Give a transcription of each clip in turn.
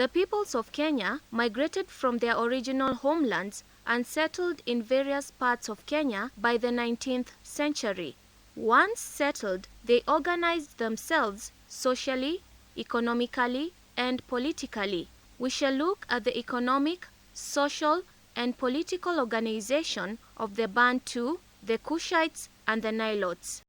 The peoples of Kenya migrated from their original homelands and settled in various parts of Kenya by the 19th century. Once settled, they organized themselves socially, economically, and politically. We shall look at the economic, social, and political organization of the Bantu, the Kushites, and the Nilotes.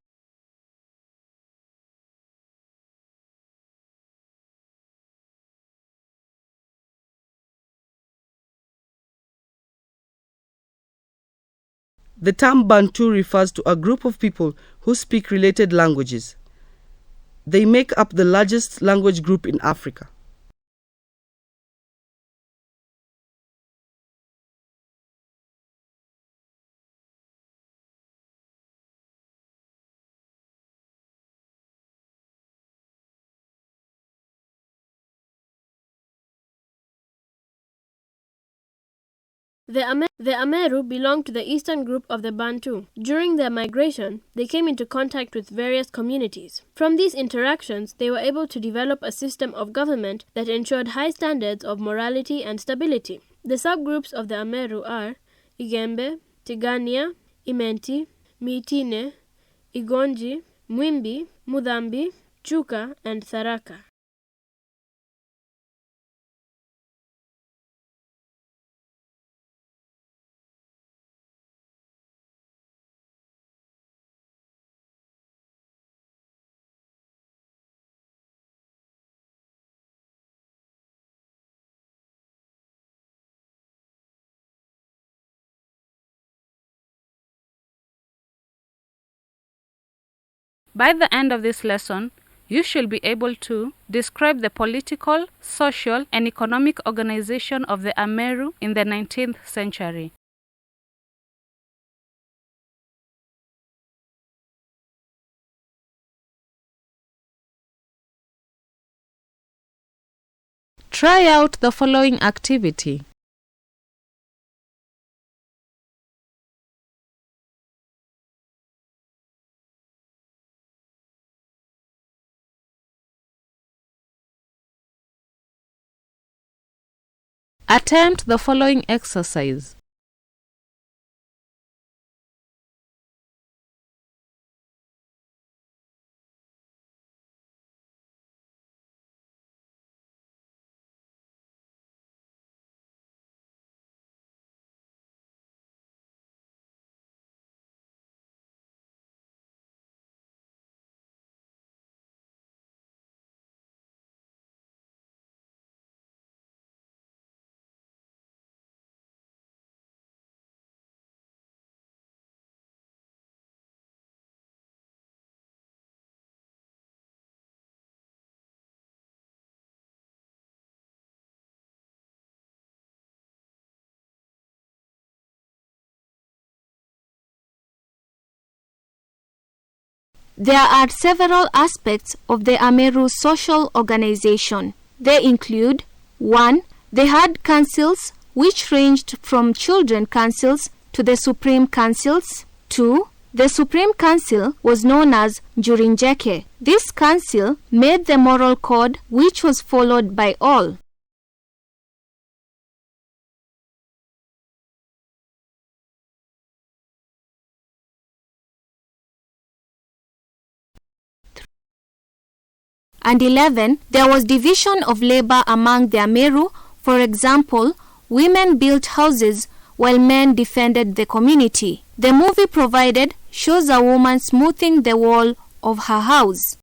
The term Bantu refers to a group of people who speak related languages. They make up the largest language group in Africa. The Ameru belonged to the eastern group of the Bantu. During their migration, they came into contact with various communities. From these interactions, they were able to develop a system of government that ensured high standards of morality and stability. The subgroups of the Ameru are Igembe, Tigania, Imenti, Miitine, Igonji, Mwimbi, Mudhambi, Chuka, and Tharaka. By the end of this lesson, you should be able to describe the political, social, and economic organization of the Ameru in the 19th century. Try out the following activity. Attempt the following exercise. There are several aspects of the Ameru social organization. They include 1. They had councils which ranged from children councils to the supreme councils. 2. The supreme council was known as Jurinjeke. This council made the moral code which was followed by all. And 11, there was division of labor among the Ameru. For example, women built houses while men defended the community. The movie provided shows a woman smoothing the wall of her house.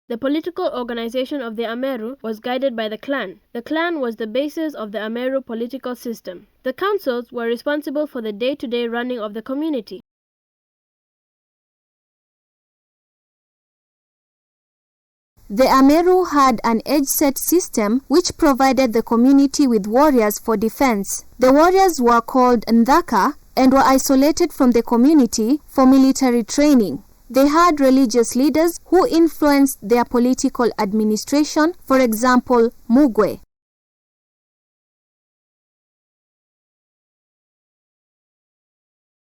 The political organization of the Ameru was guided by the clan. The clan was the basis of the Ameru political system. The councils were responsible for the day-to-day running of the community. The Ameru had an age-set system which provided the community with warriors for defense. The warriors were called Ndaka and were isolated from the community for military training. They had religious leaders who influenced their political administration, for example, Mugwe.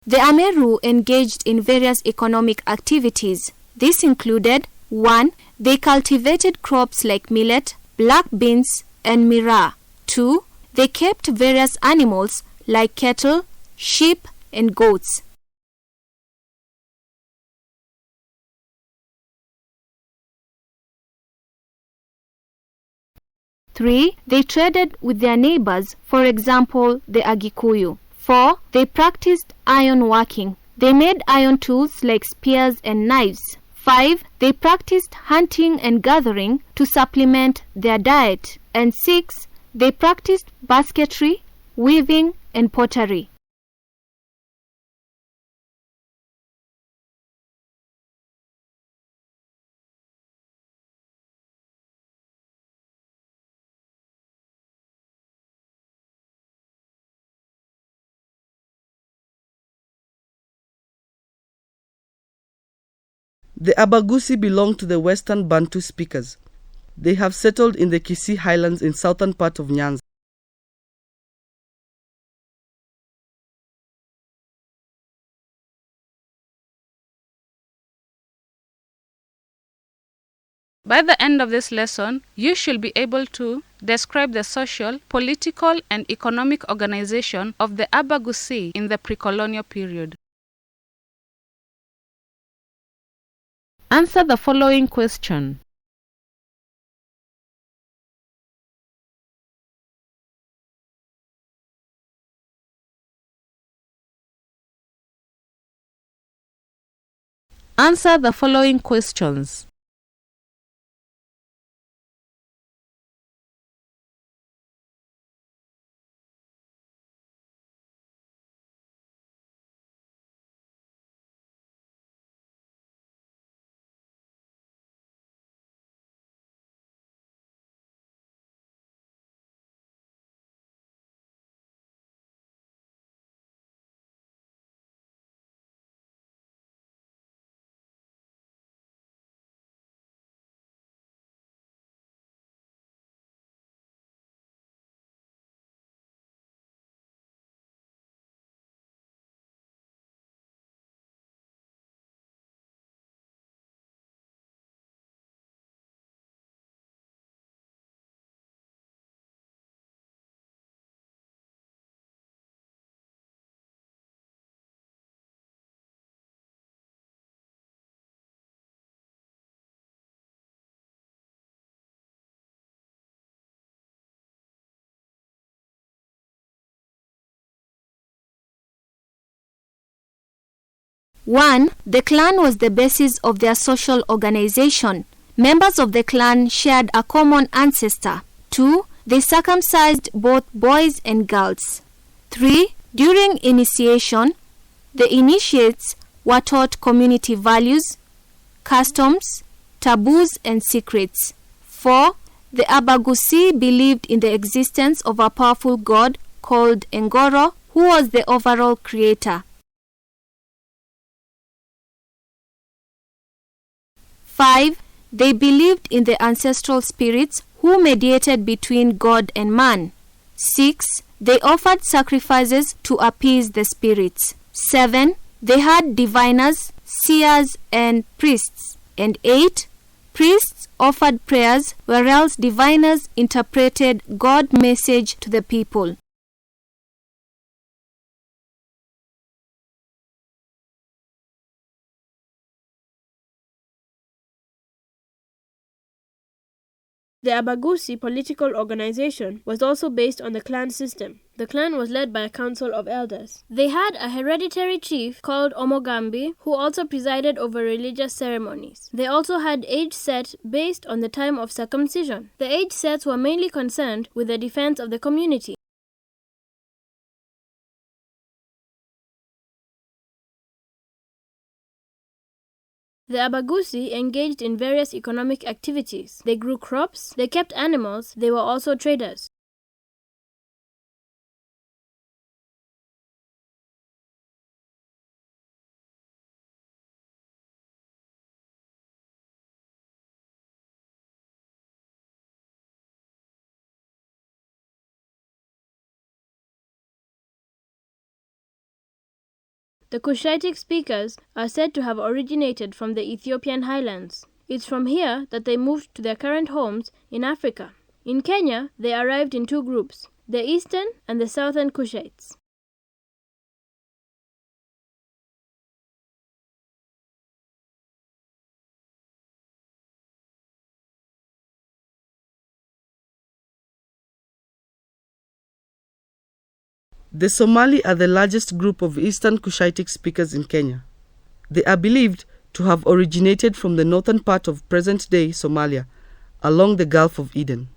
The Ameru engaged in various economic activities. This included 1. They cultivated crops like millet, black beans, and miraa. 2. They kept various animals like cattle, sheep, and goats. Three, they traded with their neighbors, for example, the Agikuyu. 4. They practiced iron working. They made iron tools like spears and knives. 5. They practiced hunting and gathering to supplement their diet. And 6. They practiced basketry, weaving, and pottery. The Abagusi belong to the Western Bantu speakers. They have settled in the Kisii Highlands in southern part of Nyanza. By the end of this lesson, you should be able to describe the social, political, and economic organization of the Abagusi in the pre-colonial period. Answer the following question. Answer the following questions. One, the clan was the basis of their social organization. Members of the clan shared a common ancestor. 2. They circumcised both boys and girls. 3. During initiation, the initiates were taught community values, customs, taboos, and secrets. 4. The Abagusi believed in the existence of a powerful god called Ngoro, who was the overall creator. 5. They believed in the ancestral spirits who mediated between God and man. 6. They offered sacrifices to appease the spirits. 7. They had diviners, seers, and priests. And 8. Priests offered prayers, whereas diviners interpreted God's message to the people. The Abagusi political organization was also based on the clan system. The clan was led by a council of elders. They had a hereditary chief called Omogambi who also presided over religious ceremonies. They also had age set based on the time of circumcision. The age sets were mainly concerned with the defense of the community. The Abagusi engaged in various economic activities. They grew crops, they kept animals, they were also traders. The Cushitic speakers are said to have originated from the Ethiopian highlands. It's from here that they moved to their current homes in Africa. In Kenya, they arrived in two groups, the Eastern and the Southern Cushites. The Somali are the largest group of Eastern Cushitic speakers in Kenya. They are believed to have originated from the northern part of present-day Somalia, along the Gulf of Eden.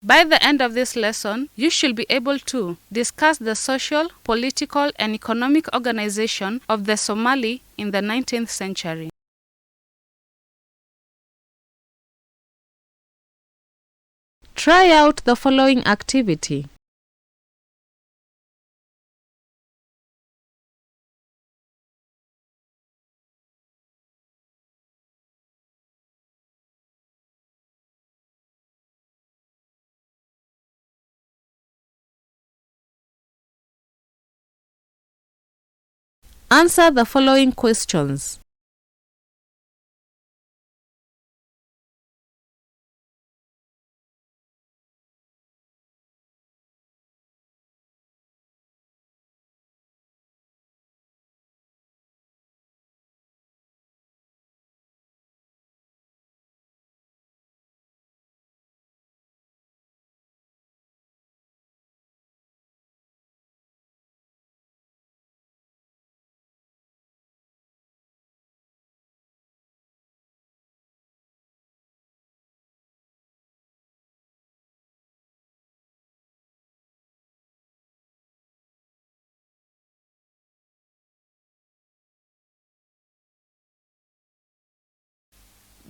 By the end of this lesson, you should be able to discuss the social, political, and economic organization of the Somali in the 19th century. Try out the following activity. Answer the following questions.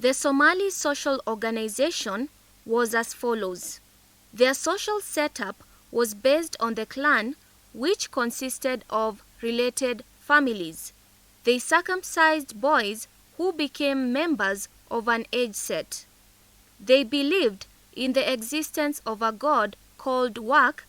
The Somali social organization was as follows. Their social setup was based on the clan, which consisted of related families. They circumcised boys who became members of an age set. They believed in the existence of a god called Wak,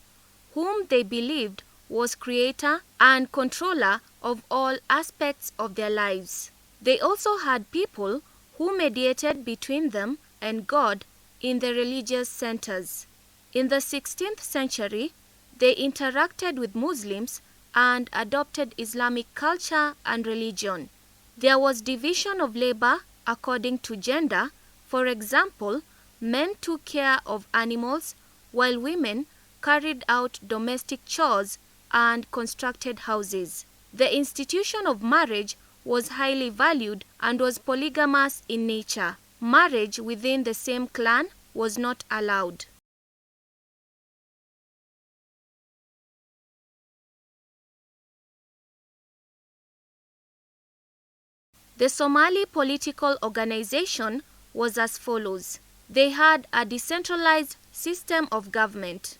whom they believed was creator and controller of all aspects of their lives. They also had people who mediated between them and God in the religious centers. In the 16th century, they interacted with Muslims and adopted Islamic culture and religion. There was division of labor according to gender. For example, men took care of animals while women carried out domestic chores and constructed houses. The institution of marriage was highly valued and was polygamous in nature. Marriage within the same clan was not allowed. The Somali political organization was as follows. They had a decentralized system of government.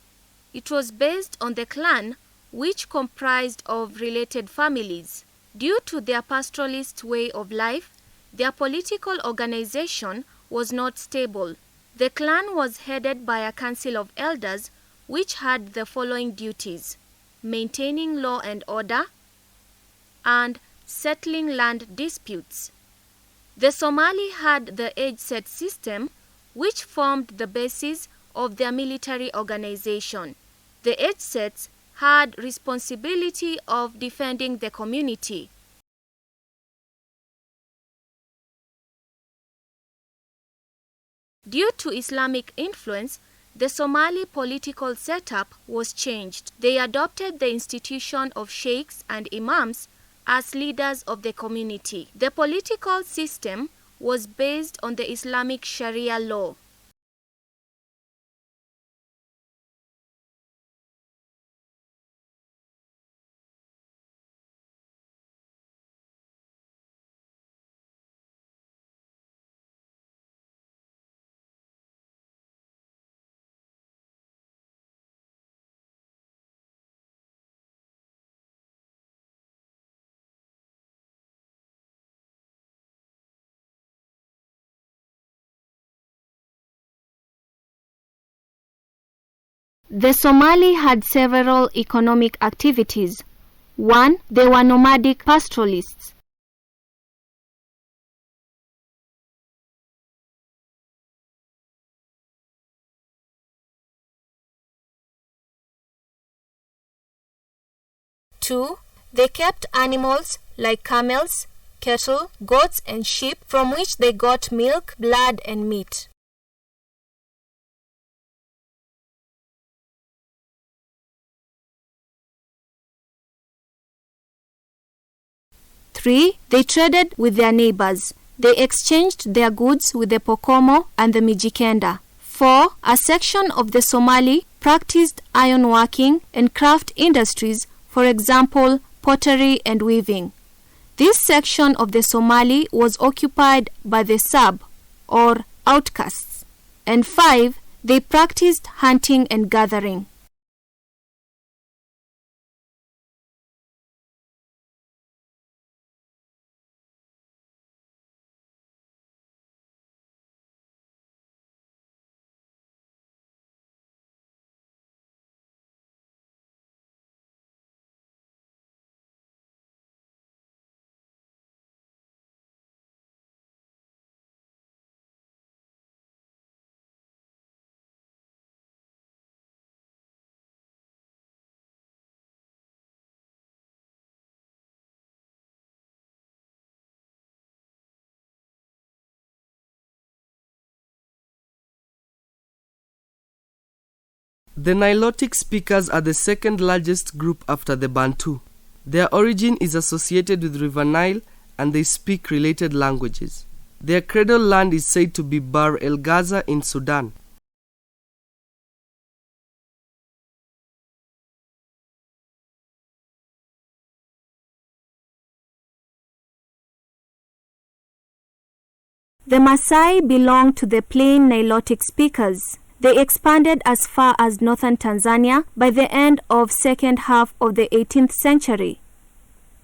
It was based on the clan, which comprised of related families. Due to their pastoralist way of life, Their political organization was not stable. The clan was headed by a council of elders which had the following duties: maintaining law and order and settling land disputes. The Somali had the age-set system which formed the basis of their military organization. The age-sets had responsibility of defending the community. Due to Islamic influence, the Somali political setup was changed. They adopted the institution of sheikhs and imams as leaders of the community. The political system was based on the Islamic Sharia law. The Somali had several economic activities. 1. They were nomadic pastoralists. 2. They kept animals like camels, cattle, goats and sheep from which they got milk, blood and meat. 3. They traded with their neighbors. They exchanged their goods with the Pokomo and the Mijikenda. 4. A section of the Somali practiced ironworking and craft industries, for example, pottery and weaving. This section of the Somali was occupied by the Sab, or outcasts. And 5. They practiced hunting and gathering. The Nilotic speakers are the second largest group after the Bantu. Their origin is associated with River Nile and they speak related languages. Their cradle land is said to be Bahr el Gaza in Sudan. The Maasai belong to the plain Nilotic speakers. They expanded as far as northern Tanzania by the end of second half of the 18th century.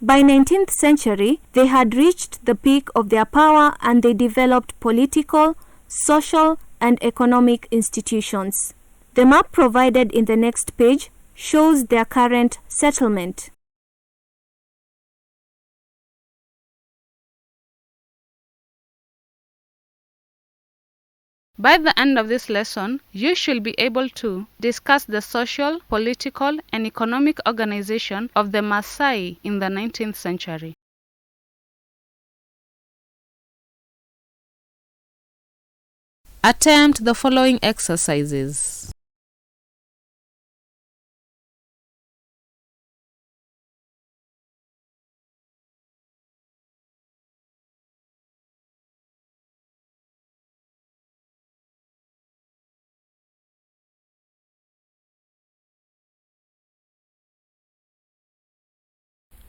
By 19th century, they had reached the peak of their power and they developed political, social, and economic institutions. The map provided in the next page shows their current settlement. By the end of this lesson, you should be able to discuss the social, political, and economic organization of the Maasai in the 19th century. Attempt the following exercises.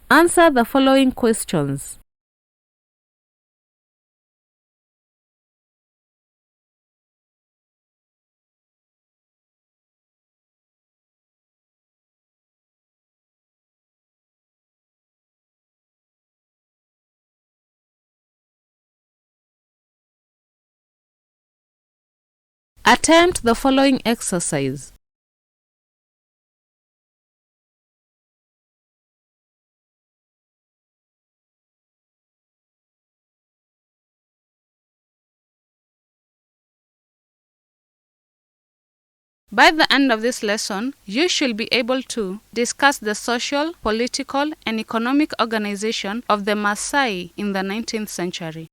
Answer the following questions. Attempt the following exercise. By the end of this lesson, you should be able to discuss the social, political, and economic organization of the Maasai in the 19th century.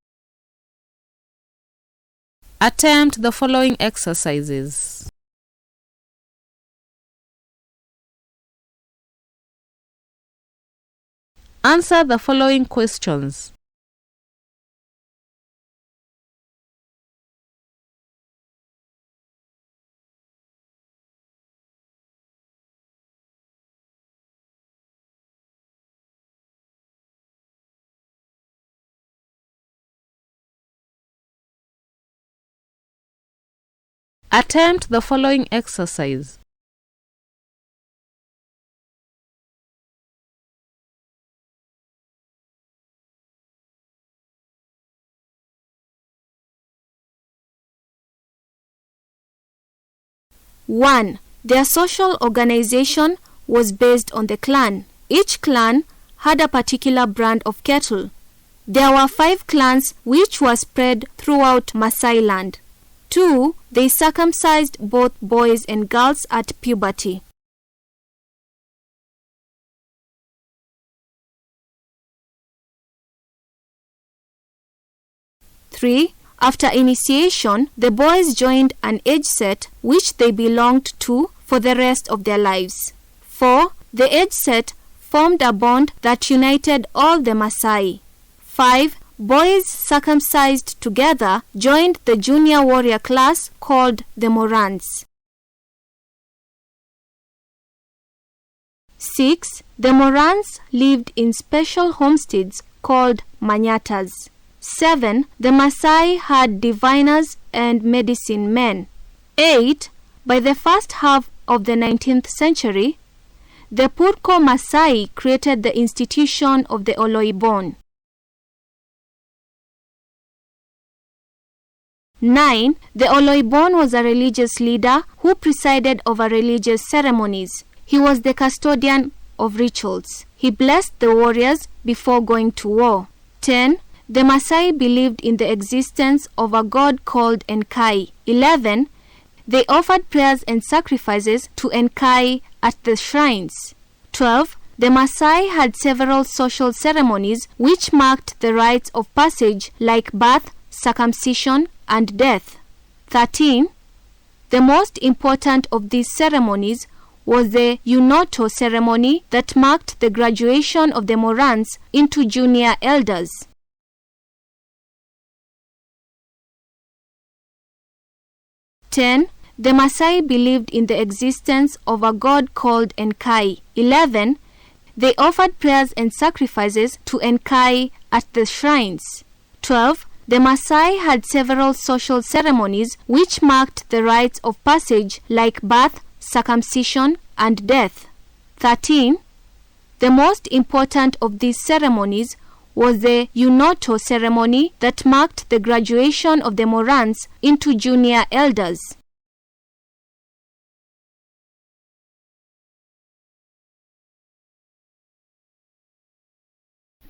Attempt the following exercises. Answer the following questions. Attempt the following exercise. One, their social organization was based on the clan. Each clan had a particular brand of cattle. There were 5 clans which were spread throughout Maasai land. 2, they circumcised both boys and girls at puberty. 3, after initiation, the boys joined an age set which they belonged to for the rest of their lives. 4, the age set formed a bond that united all the Maasai. 5, boys circumcised together joined the junior warrior class called the Morans. 6, the Morans lived in special homesteads called manyatas. 7, the Maasai had diviners and medicine men. 8, by the first half of the 19th century, the Purko Maasai created the institution of the Oloibon. 9, the Oloibon was a religious leader who presided over religious ceremonies. He was the custodian of rituals. He blessed the warriors before going to war. 10, the Maasai believed in the existence of a god called Enkai. 11, they offered prayers and sacrifices to Enkai at the shrines. 12, the Maasai had several social ceremonies which marked the rites of passage like birth, circumcision, and death. 13, the most important of these ceremonies was the Unoto ceremony that marked the graduation of the Morans into junior elders. 10, the Maasai believed in the existence of a god called Enkai. 11, they offered prayers and sacrifices to Enkai at the shrines. 12, the Maasai had several social ceremonies which marked the rites of passage like birth, circumcision, and death. 13, the most important of these ceremonies was the Unoto ceremony that marked the graduation of the Morans into junior elders.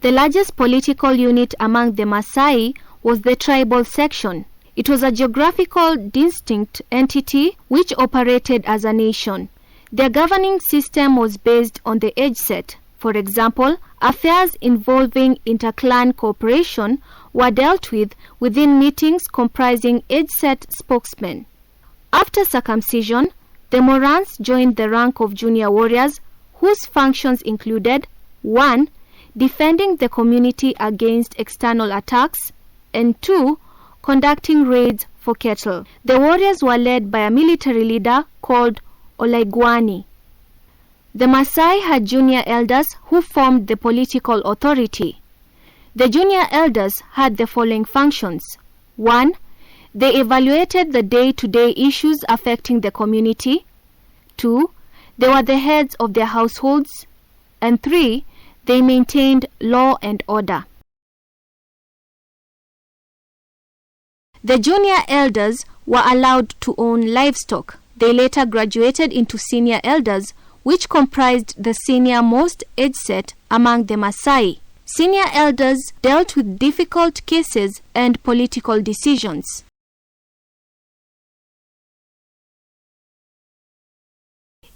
The largest political unit among the Maasai was the tribal section. It was a geographical distinct entity which operated as a nation. Their governing system was based on the age set. For example, affairs involving inter-clan cooperation were dealt with within meetings comprising age-set spokesmen. After circumcision, the Morans joined the rank of junior warriors whose functions included 1. Defending the community against external attacks, and 2. Conducting raids for cattle. The warriors were led by a military leader called Olaiguani. The Maasai had junior elders who formed the political authority. The junior elders had the following functions. 1. They evaluated the day-to-day issues affecting the community. 2. They were the heads of their households. And 3. They maintained law and order. The junior elders were allowed to own livestock. They later graduated into senior elders, which comprised the senior most age set among the Maasai. Senior elders dealt with difficult cases and political decisions.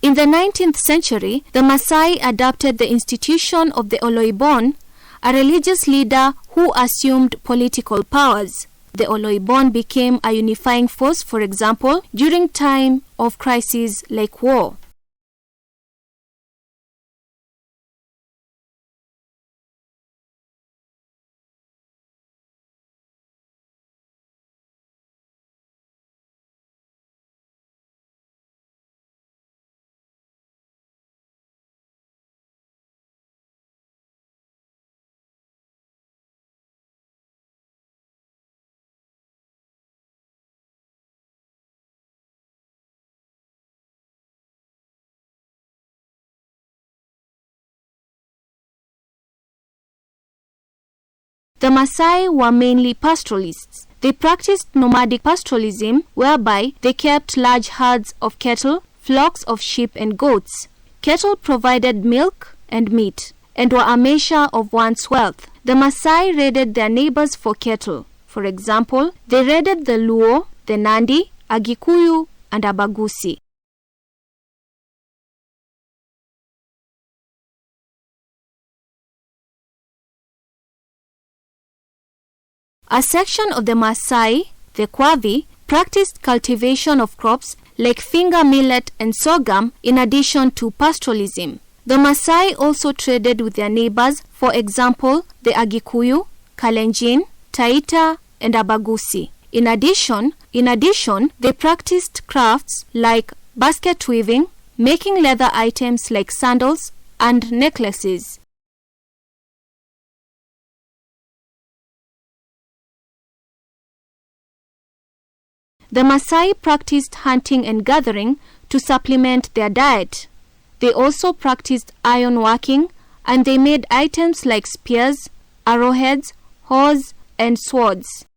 In the 19th century, the Maasai adopted the institution of the Oloibon, a religious leader who assumed political powers. The Oloibon became a unifying force, for example, during time of crises like war. The Maasai were mainly pastoralists. They practiced nomadic pastoralism, whereby they kept large herds of cattle, flocks of sheep and goats. Cattle provided milk and meat, and were a measure of one's wealth. The Maasai raided their neighbors for cattle. For example, they raided the Luo, the Nandi, Agikuyu, and Abagusi. A section of the Maasai, the Kwavi, practiced cultivation of crops like finger millet and sorghum in addition to pastoralism. The Maasai also traded with their neighbors, for example, the Agikuyu, Kalenjin, Taita, and Abagusi. In addition, they practiced crafts like basket weaving, making leather items like sandals and necklaces. The Maasai practiced hunting and gathering to supplement their diet. They also practiced iron working, and they made items like spears, arrowheads, hoes, and swords.